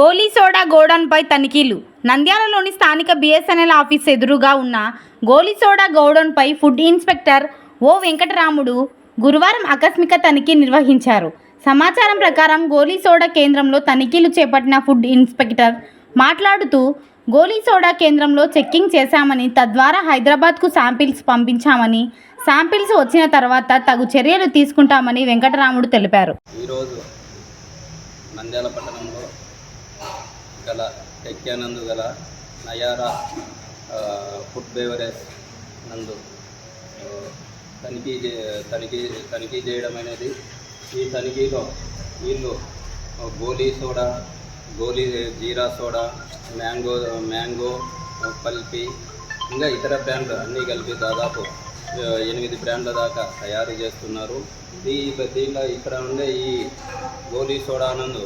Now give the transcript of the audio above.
గోలీ soda గోడౌన్పై తనిఖీలు. నంద్యాలలోని స్థానిక BSNL office ఎదురుగా ఉన్న గోలీ సోడా గోడౌన్పై ఫుడ్ ఇన్స్పెక్టర్ ఓ వెంకటరాముడు గురువారం ఆకస్మిక తనిఖీ నిర్వహించారు. సమాచారం ప్రకారం గోలీ సోడా కేంద్రంలో తనిఖీలు చేపట్టిన ఫుడ్ ఇన్స్పెక్టర్ మాట్లాడుతూ, గోలీ సోడా కేంద్రంలో చెక్కింగ్ చేశామని, తద్వారా హైదరాబాద్కు శాంపిల్స్ పంపించామని, శాంపిల్స్ వచ్చిన తర్వాత తగు చర్యలు తీసుకుంటామని వెంకటరాముడు తెలిపారు. ఈరోజు నంద్యాల పట్టణంలో గల టెక్యానందు గల నయారా ఫుడ్ బేవరేజ్ నందు తనిఖీ చేయడం అనేది, ఈ తనిఖీలో వీళ్ళు గోలీ సోడా, గోలీ జీరా సోడా, మ్యాంగో పల్పి, ఇంకా ఇతర బ్రాండ్లు అన్నీ కలిపి దాదాపు 8 బ్రాండ్ల దాకా తయారు చేస్తున్నారు. దీంట్లో ఇక్కడ ఉండే ఈ గోలీ సోడా నందు